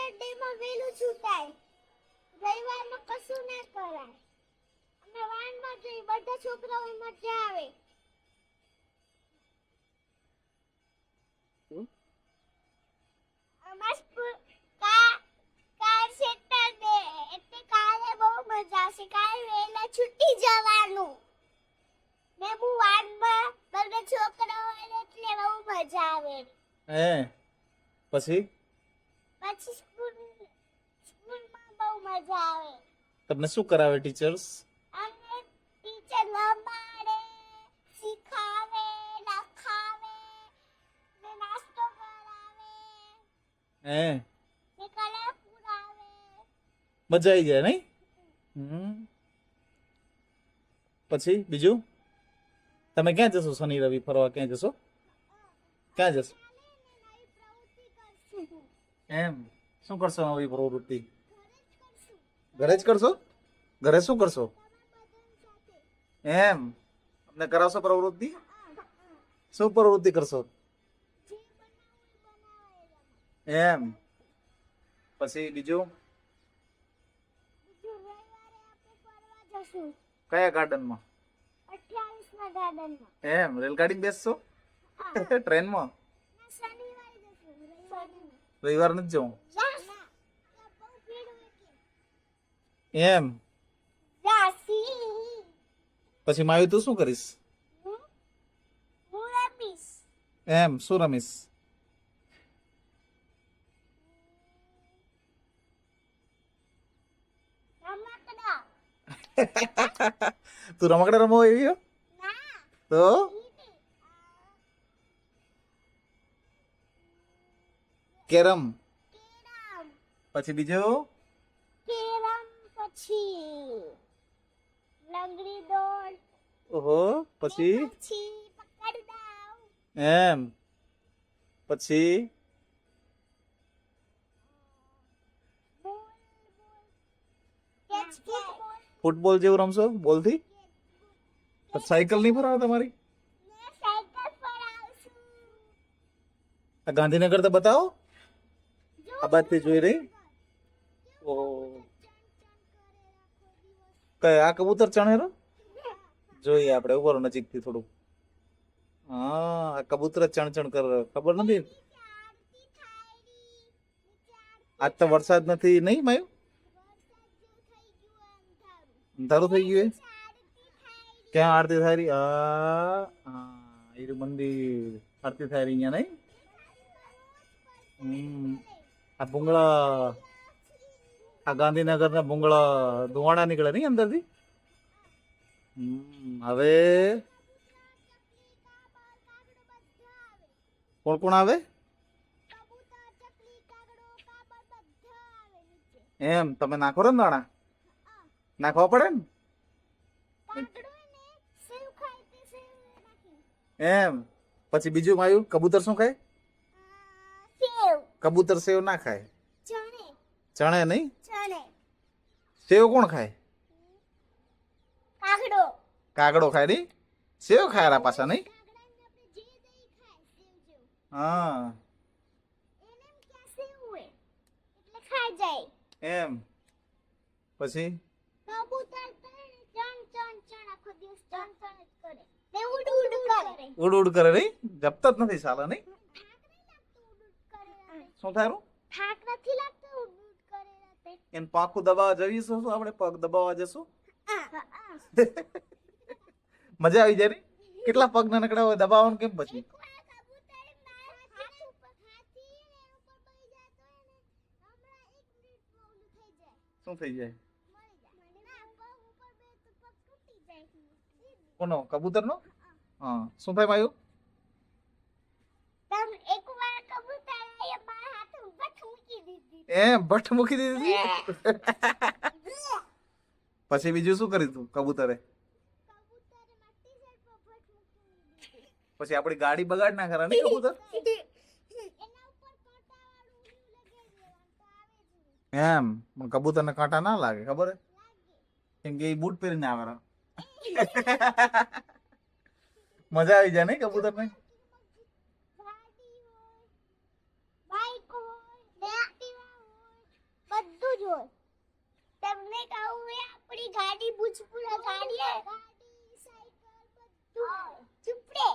Saturday માં વેલું છૂટાય, રવિવારનું કશું ના કરાય. અમે વાનમાં જઈ, બધા છોકરાઓ મજા આવે. અમાર સ્કૂલ કાલ સેટરડે એટલે કાલે બહુ મજા આવશે. કાલે વેલા છૂટી જવાનું. ને હું વાનમાં બધા છોકરાઓ હોય એટલે બહુ મજા આવે. પછી પછી સ્કૂલમાં બહુ મજા આવે. તમને શું કરાવે ટીચર્સ? અમને ટીચર રમાડે, શીખાવે, લખાવે, ને નાસ્તો કરાવે, ને કલર પૂરાવે. મજા આવી જાય નહીં? પછી બીજું તમે ક્યાં જશો? શનિ રવિ ફરવા ક્યાં જશો? ક્યાં જશો? એમ શું કરશો? નવી પ્રવૃત્તિ ઘરે જ કરશો? ઘરે શું કરશો? એમ અમને કરાવશો પ્રવૃત્તિ? શું પ્રવૃત્તિ કરશો? એમ પછી બીજું કયા ગાર્ડનમાં? 28 ગાર્ડનમાં. એમ રેલગાડી બેસશો? ટ્રેનમાં? રવિવાર નથી જવું એમ? પછી માયું તું શું કરીશ? એમ શું રમીશ? તું રમકડા રમવો એવી હો? તો કેરમ. પછી બીજું પછી લંગડી દોડ. ઓહો. પછી પકડદાવ. એમ પછી ફૂટબોલ જેવું રમશો બોલથી? સાયકલ નહીં ફરાવો તમારી? આ ગાંધીનગર તો બતાવો. આ બાજથી જોઈ રહી. ઓ કઈ આ કબૂતર ચણેરો જોઈએ આપણે ઉપર નજીકથી થોડું. હા આ કબૂતર ચણ કર ખબર નથી. આજ તો વરસાદ નથી નહીં માયું? અંધારું થઈ ગયું. ક્યાં આરતી થાય રહી? એ મંદિર આરતી થાય રહી અહીંયા નહીં? આ ભૂંગળા આ ગાંધીનગર ના ભૂંગળા ધુવાડા નીકળે નહીં અંદરથી? હવે કોણ કોણ આવે? એમ તમે નાખો રે દાણા? નાખવા પડે ને એમ. પછી બીજું માયું કબૂતર શું ખાય? કબૂતર સેવ ના ખાય. ચણે નહીં? સેવ કોણ ખાય? કાગડો ખાય નહીં? સેવ ખાય પાછા નહીં? હા એમ. પછી ઉડ ઉડ કરે નહીં? જપતા જ નથી સાલા નહીં? શું થાય? થાક નથી લાગતો ઉડ કરે રાતે. એને પાંખું દબાવવા જઈશું શું આપણે? પગ દબાવવા જશું? મજા આવી જાય ને? કેટલા પગ નાનકડા હોય દબાવવાનું કેમ? પછી શું થઈ જાય? કોનો? કબૂતર નો? હા શું થાય માયું? એમ ભઠ્ઠ મૂકી દીધી? પછી બીજું શું કર્યું તું કબૂતરે? પછી આપડી ગાડી બગાડ ના કરે ને કબૂતર? એમ પણ કબૂતર ને કાંટા ના લાગે ખબર હે? કેમ કે એ બૂટ પહેરીને આવે. મજા આવી જાય ને કબૂતર ને? જો તમને કહું એ આપણી ગાડી ભૂજપુરા ગાડી હે ગાડી સાયકલ બધું ચૂપડે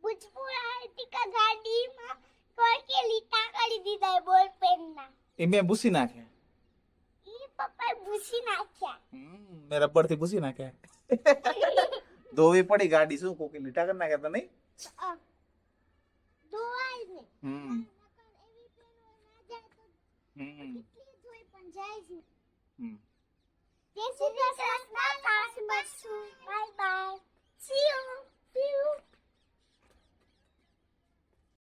ભૂજપુરા ટીકા ગાડીમાં કોઈ કે લીટા કરી દીધા બોલ પેનના એ મેં ભૂસી નાખ્યા ઈ પપ્પાએ ભૂસી નાખ્યા મેં રબર થી ભૂસી નાખ્યા ધોવી પડી ગાડી શું કોકી લીટા કરી નાખ્યા તો નહીં ધોવાય ને હમ એવી પેન હોય ના જાય તો હમ કેટલી ધોઈ પણ જાય છે હમ જય Shri Krishna bye bye see you